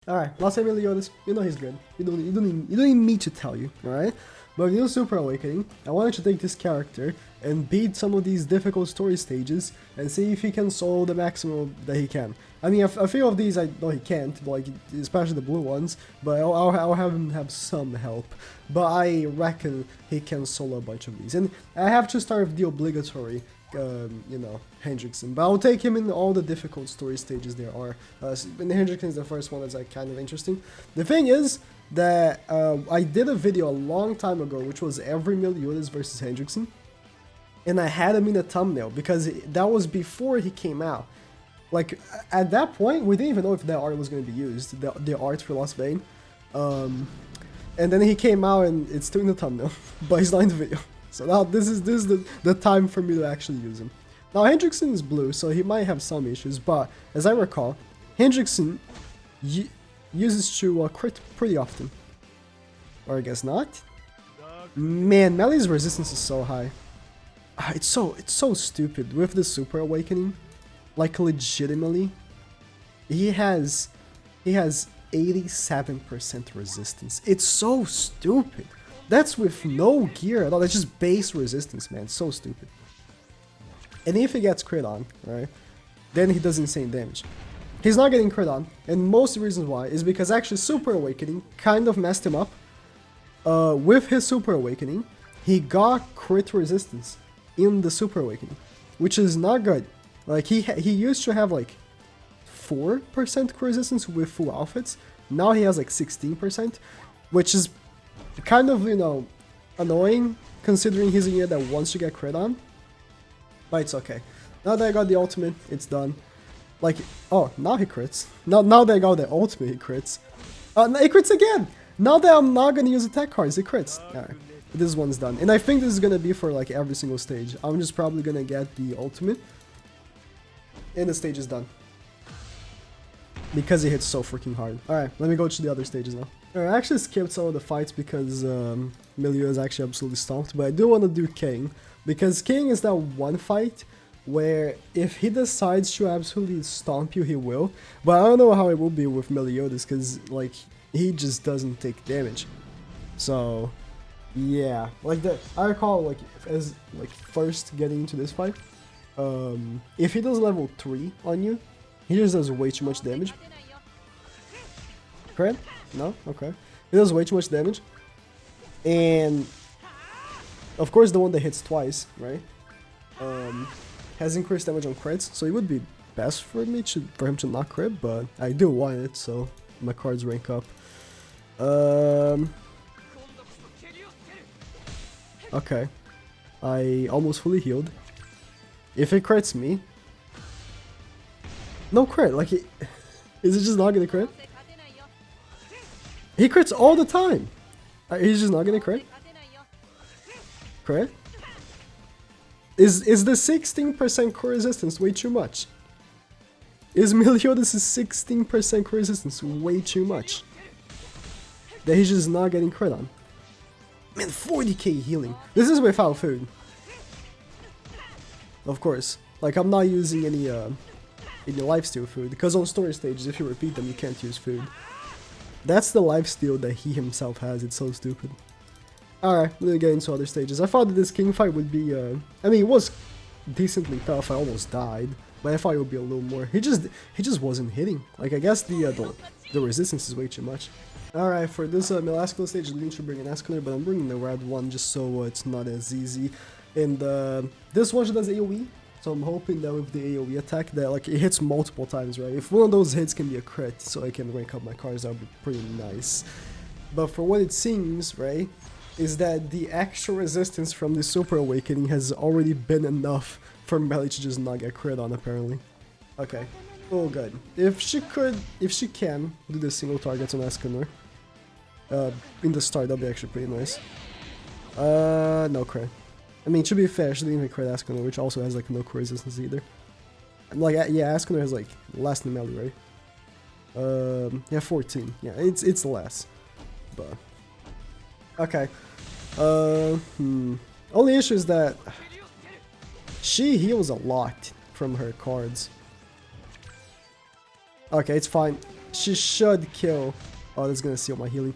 Alright, LOSTVAYNE Meliodas, you know he's good. You don't need me to tell you, alright? But new Super Awakening, I wanted to take this character and beat some of these difficult story stages and see if he can solo the maximum that he can. I mean, a few of these I know he can't, like especially the blue ones, but I'll have him have some help. But I reckon he can solo a bunch of these. And I have to start with the obligatory you know, Hendrickson. But I'll take him in all the difficult story stages there are. And Hendrickson is the first one that's like kind of interesting. The thing is that I did a video a long time ago, which was every Meliodas versus Hendrickson. And I had him in the thumbnail because that was before he came out. Like, at that point, we didn't even know if that art was going to be used, the art for LOSTVAYNE. And then he came out and it's still in the thumbnail, but he's not in the video. So now this is the time for me to actually use him. Now Hendrickson is blue, so he might have some issues, but as I recall, Hendrickson uses to crit pretty often. Or I guess not. Man, Melly's resistance is so high. It's so stupid with the Super Awakening. Like legitimately, he has 87% resistance. It's so stupid. That's with no gear at all. That's just base resistance, man. So stupid. And if he gets crit on, right, then he does insane damage. He's not getting crit on, and most of the reasons why is because actually Super Awakening kind of messed him up. With his Super Awakening, he got crit resistance in the Super Awakening, which is not good. Like he used to have like 4% crit resistance with full outfits. Now he has like 16%, which is kind of, you know, annoying considering he's a unit that wants to get crit on. But it's okay. Now that I got the ultimate, it's done. Like, oh, now he crits. Now that I got the ultimate, he crits. He crits again! Now that I'm not gonna use attack cards, he crits. Alright, this one's done. And I think this is gonna be for like every single stage. I'm just probably gonna get the ultimate. And the stage is done. Because it hits so freaking hard. Alright, let me go to the other stages now. Alright, I actually skipped some of the fights because Meliodas is actually absolutely stomped. But I do want to do King. Because King is that one fight where if he decides to absolutely stomp you, he will. But I don't know how it will be with Meliodas because, like, he just doesn't take damage. So, yeah. Like, I recall, like, as, like, first getting into this fight, if he does level 3 on you, he just does way too much damage. Correct? No? Okay. He does way too much damage. And of course the one that hits twice, right? Has increased damage on crits, so it would be best for him to not crit, but I do want it, so my cards rank up. Okay. I almost fully healed. If it crits me, no crit. Like, is it just not gonna crit? He crits all the time. He's just not gonna crit. Crit? Is the 16% core resistance way too much? Is Meliodas' 16% core resistance way too much? That he's just not getting crit on. Man, 40k healing. This is without food. Of course. Like, I'm not using any lifesteal food, because on story stages, if you repeat them, you can't use food. That's the lifesteal that he himself has. It's so stupid. Alright, let me get into other stages. I thought that this King fight would be, I mean, it was decently tough. I almost died, but I thought it would be a little more. He just wasn't hitting. Like, I guess the resistance is way too much. Alright, for this Melascular stage, I need to bring an Escalar, but I'm bringing the red one just so it's not as easy. And this one does AoE, so I'm hoping that with the AoE attack that, like, it hits multiple times, right? If one of those hits can be a crit, so I can rank up my cards, that would be pretty nice. But for what it seems, right, is that the extra resistance from the Super Awakening has already been enough for Melly to just not get crit on, apparently. Okay. Oh, good. If she can do the single targets on Escanor in the start, that'd be actually pretty nice. No crit. I mean, to be fair, she didn't even crit Escanor, which also has, like, no crit resistance either. Like, yeah, Escanor has, like, less than Melly, right? Yeah, 14. Yeah, it's less. But okay. Only issue is that she heals a lot from her cards. Okay, it's fine. She should kill. Oh, that's gonna seal my healing.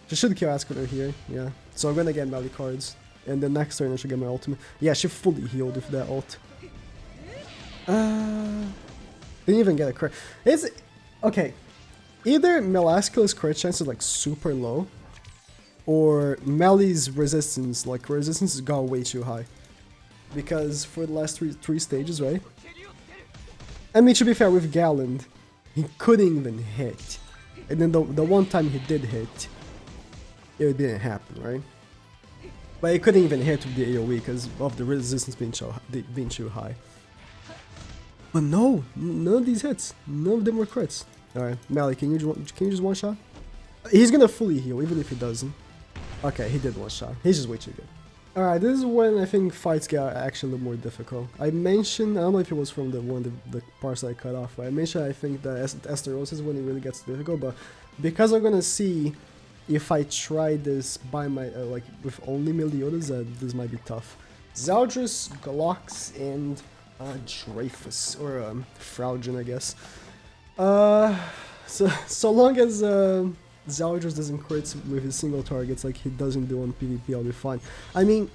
She should kill Ascutter here, yeah. So I'm gonna get melee cards. And the next turn I should get my ultimate. Yeah, she fully healed with that ult. Didn't even get a crit. It's okay. Either Melascula's crit chance is like super low, or Melee's resistance, like resistance got way too high. Because for the last three stages, right? I mean, to be fair, with Galland, he couldn't even hit. And then the one time he did hit, it didn't happen, right? But he couldn't even hit with the AoE because of the resistance being too high. But no, none of these hits, none of them were crits. Alright, Melee, can you just one shot? He's gonna fully heal, even if he doesn't. Okay, he did one shot. He's just way too good. Alright, this is when I think fights get actually a little more difficult. I mentioned, I don't know if it was from the parts that I cut off, but I mentioned I think that Esteros is when it really gets difficult, but because I'm gonna see if I try this by my, like, with only Meliodas, this might be tough. Zeldris, Galox, and Dreyfus, or Fraudgen, I guess. So long as Zeldris doesn't crit with his single targets like he doesn't do on PvP, I'll be fine. I mean,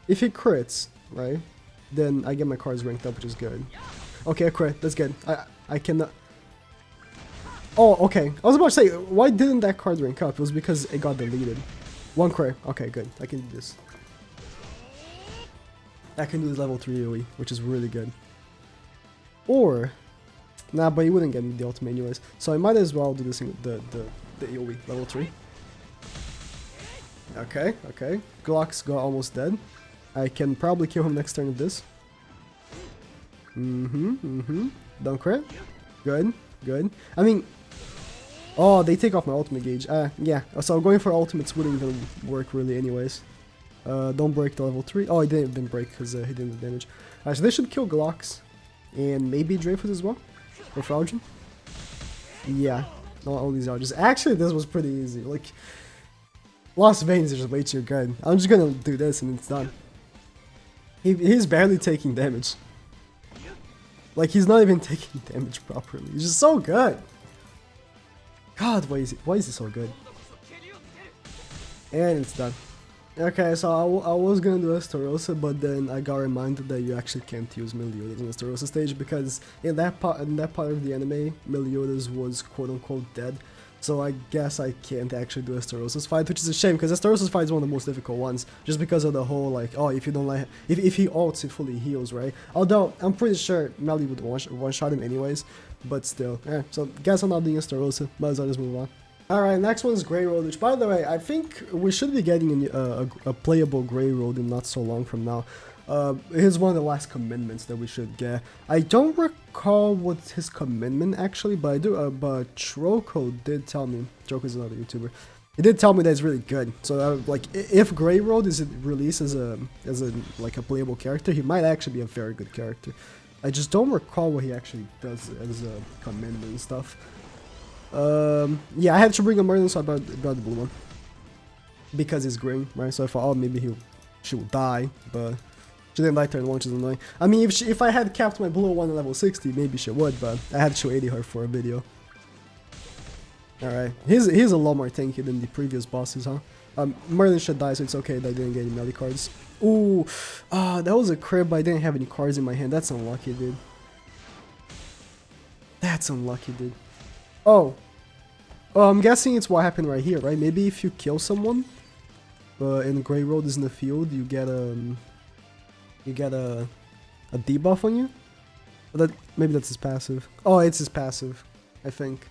if he crits, right, then I get my cards ranked up, which is good. Okay, a crit, that's good. I cannot... Oh, okay. I was about to say, why didn't that card rank up? It was because it got deleted. One crit. Okay, good. I can do this. I can do this level 3 AoE, which is really good. Or... Nah, but he wouldn't get me the ultimate anyways. So I might as well do this the AoE, level 3. Okay, okay. Glock's got almost dead. I can probably kill him next turn with this. Don't crit. Good, good. I mean... Oh, they take off my ultimate gauge. Yeah, so going for ultimates wouldn't even work really anyways. Don't break the level 3. Oh, he didn't break because he didn't do damage. So they should kill Glocks. And maybe Dreyfus as well. Or Fraudgen. Yeah, not only Zeldris. Actually, this was pretty easy. Like, LOSTVAYNE is just way too good. I'm just gonna do this and it's done. He's barely taking damage. Like, he's not even taking damage properly. He's just so good. God, why is he so good? And it's done. Okay, so I was gonna do Esterosa, but then I got reminded that you actually can't use Meliodas in Esterosa stage because in that part of the anime, Meliodas was quote unquote dead. So I guess I can't actually do Esterosa's fight, which is a shame because Esterosa's fight is one of the most difficult ones, just because of the whole like, oh, if you don't like, if he ults, it fully heals, right? Although I'm pretty sure Melee would one shot him anyways. But still, yeah, so guess I'm not doing Esterosa, might as well just move on. Alright, next one's Grey Road, which by the way, I think we should be getting a playable Grey Road in not so long from now. Here's one of the last commitments that we should get. I don't recall what's his commitment actually, but I do, but Troko did tell me, Troko's another YouTuber, he did tell me that it's really good. So like, if Grey Road is released as a like a playable character, he might actually be a very good character. I just don't recall what he actually does as a commitment and stuff. Yeah, I had to bring a Merlin, so I brought the blue one. Because he's green, right? So I thought, oh, maybe she will die, but she didn't like turn 1, which is annoying. I mean, if I had capped my blue one at level 60, maybe she would, but I had to show 80 her for a video. Alright, he's a lot more tanky than the previous bosses, huh? Merlin should die, so it's okay that I didn't get any melee cards. Ooh, that was a crit, but I didn't have any cards in my hand. That's unlucky, dude. That's unlucky, dude. Oh, I'm guessing it's what happened right here, right? Maybe if you kill someone, and Grey Road is in the field, you get a debuff on you. But maybe that's his passive. Oh, it's his passive, I think.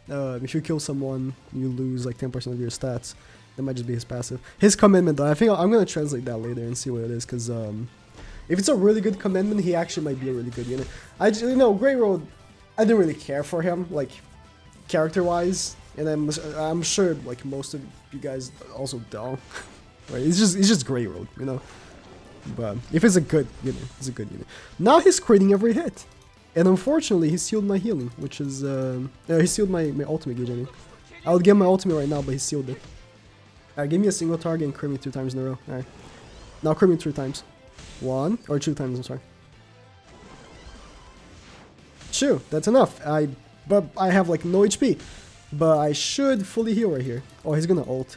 If you kill someone, you lose like 10% of your stats. That might just be his passive. His commitment, though, I think I'm gonna translate that later and see what it is, because if it's a really good commitment, he actually might be a really good unit. Grey Road, I didn't really care for him, like, character-wise, and I'm sure like most of you guys also don't. Right? It's just Grey Road, you know. But if it's a good unit, it's a good unit. Now he's critting every hit, and unfortunately he sealed my healing, which is he sealed my ultimate gauge. I mean, I would get my ultimate right now, but he sealed it. Alright, give me a single target and crit me 2 times in a row. Alright, now crit me 3 times. 1 or 2 times. I'm sorry. True, that's enough. But I have like no HP. But I should fully heal right here. Oh, he's gonna ult.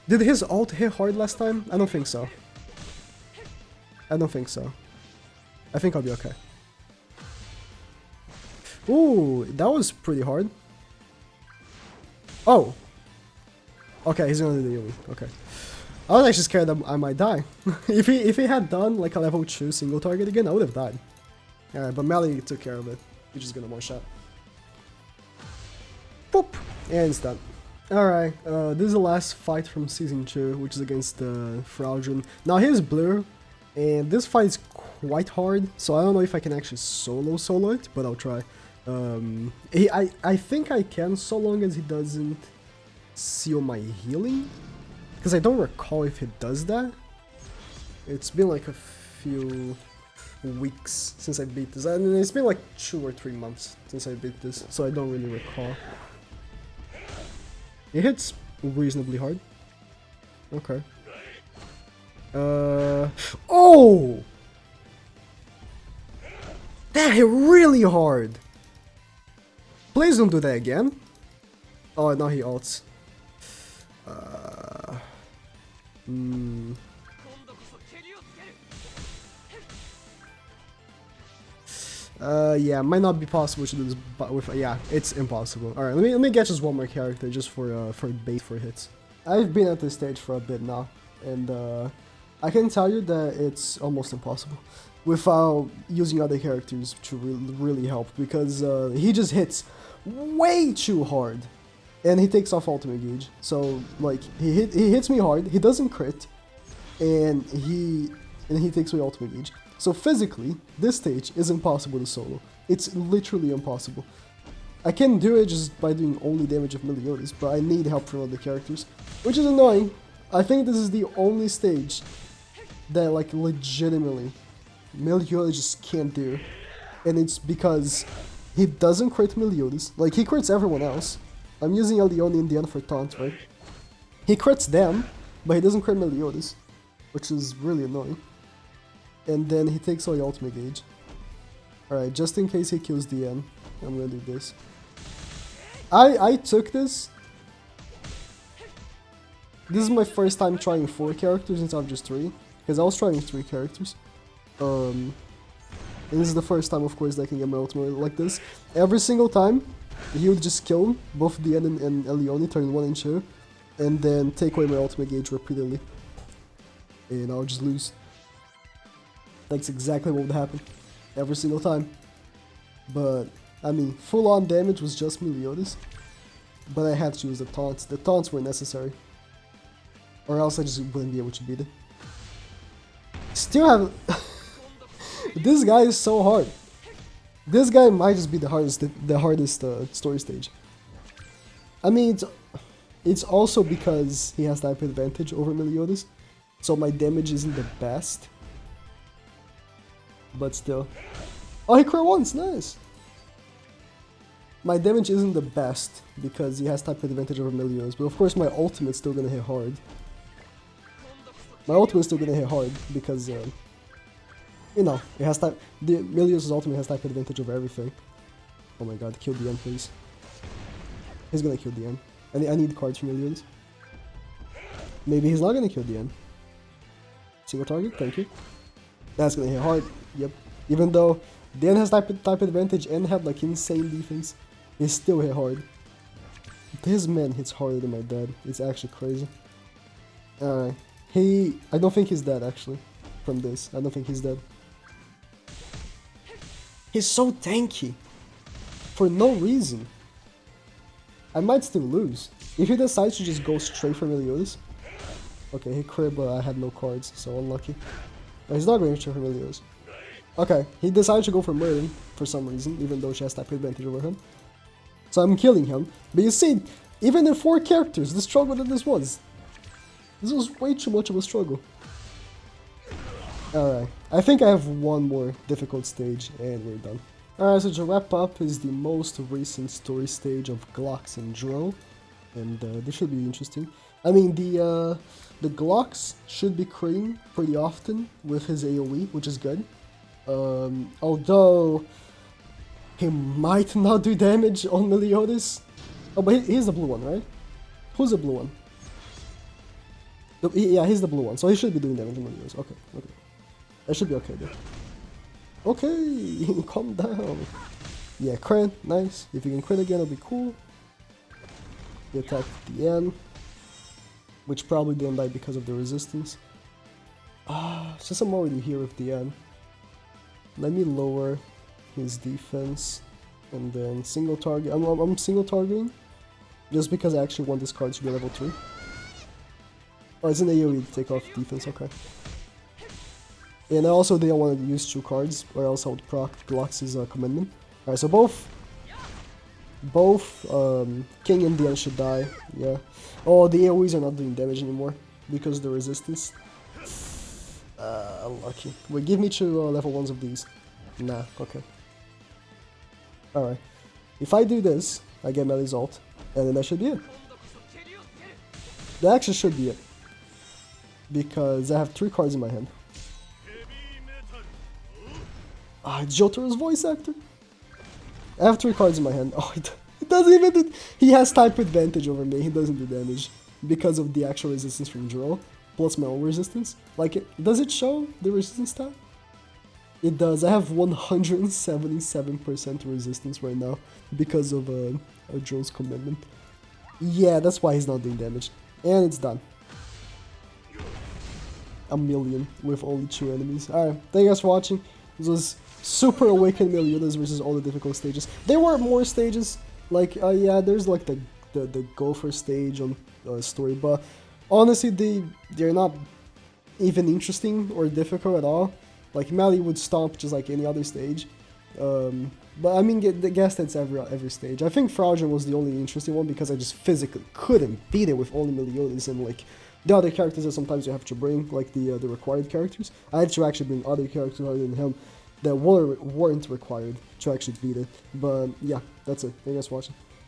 Did his ult hit hard last time? I don't think so. I don't think so. I think I'll be okay. Ooh, that was pretty hard. Oh. Okay, he's gonna do the AoE. Okay. I was actually scared that I might die. if he had done like a level 2 single target again, I would have died. Alright, but Melly took care of it. He's just gonna one shot. Boop! And it's done. Alright, this is the last fight from Season 2, which is against Fraudrin. Now here's Blur, and this fight is quite hard, so I don't know if I can actually solo it, but I'll try. I think I can, so long as he doesn't seal my healing, because I don't recall if he does that. It's been like a few weeks since I beat this, and it's been like 2 or 3 months since I beat this, so I don't really recall. It hits reasonably hard. Okay. Oh! That hit really hard! Please don't do that again. Oh, now he ults. Yeah, might not be possible to do this, but with yeah, it's impossible. All right, let me get just one more character just for bait for hits. I've been at this stage for a bit now, and I can tell you that it's almost impossible without using other characters to really help, because he just hits way too hard, and he takes off ultimate gauge. So like he hits me hard, he doesn't crit, and he takes away ultimate gauge. So physically, this stage is impossible to solo. It's literally impossible. I can do it just by doing only damage of Meliodas, but I need help from other characters, which is annoying. I think this is the only stage that like legitimately Meliodas just can't do, and it's because he doesn't crit Meliodas. Like, he crits everyone else. I'm using Leone in the end for taunt, right? He crits them, but he doesn't crit Meliodas, which is really annoying. And then he takes away ultimate gauge. Alright, just in case he kills the end, I'm gonna do this. I took this. This is my first time trying 4 characters instead of just 3, because I was trying 3 characters. And this is the first time, of course, that I can get my ultimate like this. Every single time, he would just kill both the end and Leone, turn 1 and 2, and then take away my ultimate gauge repeatedly. And I'll just lose. That's exactly what would happen every single time. But, I mean, full-on damage was just Meliodas, but I had to use the taunts. The taunts were necessary, or else I just wouldn't be able to beat it. Still have... This guy is so hard. This guy might just be the hardest story stage. I mean, it's also because he has type advantage over Meliodas, so my damage isn't the best. But still. Oh, he crit once, nice! My damage isn't the best because he has type advantage over Meliodas, but of course my ultimate's still gonna hit hard. My ultimate's still gonna hit hard because, you know, it has type. Meliodas' ultimate has type advantage over everything. Oh my god, kill the end, please. He's gonna kill the end. I need cards from Meliodas. Maybe he's not gonna kill the end. Single target, thank you. That's gonna hit hard. Yep. Even though Dan has type advantage and had like insane defense, he still hit hard. This man hits harder than my dad. It's actually crazy. Alright. I don't think he's dead actually. From this. I don't think he's dead. He's so tanky. For no reason. I might still lose. If he decides to just go straight for Meliodas. Okay, he crit, but I had no cards, so unlucky. No, he's not going straight for Meliodas. Okay, he decided to go for Merlin for some reason, even though she has type advantage over him. So I'm killing him. But you see, even in 4 characters, the struggle that this was way too much of a struggle. Alright, I think I have one more difficult stage and we're done. Alright, so to wrap up is the most recent story stage of Glocks and Dro. And this should be interesting. I mean, the Glocks should be critting pretty often with his AoE, which is good. Although He might not do damage on Meliodas. Oh, but he's the blue one, right? Who's the blue one? Yeah, he's the blue one, so he should be doing damage on Meliodas. Okay, okay. That should be okay, dude. Okay, calm down. Yeah, crit, nice. If you can crit again, it'll be cool. He attacked at the end, which probably didn't die because of the resistance. Since I'm already here with the end, let me lower his defense and then single target. I'm single targeting just because I actually want this card to be level 3. Oh, it's an AoE to take off defense, okay. And I also didn't want to use 2 cards, or else I would proc Glox's commandment. Alright, so both King and Dian should die, yeah. Oh, the AoEs are not doing damage anymore because of the resistance. Unlucky. Wait, give me 2 level 1s of these. Nah, okay. Alright. If I do this, I get Melly's ult, and then that should be it. That actually should be it. Because I have 3 cards in my hand. Jotaro's voice actor. I have 3 cards in my hand. Oh, it doesn't even do... He has type advantage over me. He doesn't do damage. Because of the actual resistance from draw. Plus my own resistance. Like, does it show the resistance tab? It does. I have 177% resistance right now. Because of a Draw's commitment. Yeah, that's why he's not doing damage. And it's done. A million with only 2 enemies. Alright, thank you guys for watching. This was Super Awakened Meliodas versus all the difficult stages. There were more stages, like, yeah, there's like the Gopher stage on story, but honestly, they're not even interesting or difficult at all. Like, Meli would stomp just like any other stage. But I mean, guess that's every stage. I think Fraugen was the only interesting one because I just physically couldn't beat it with only Meliodas and like the other characters that sometimes you have to bring, like the required characters. I had to actually bring other characters other than him that weren't required to actually beat it. But yeah, that's it. Thank you guys for watching.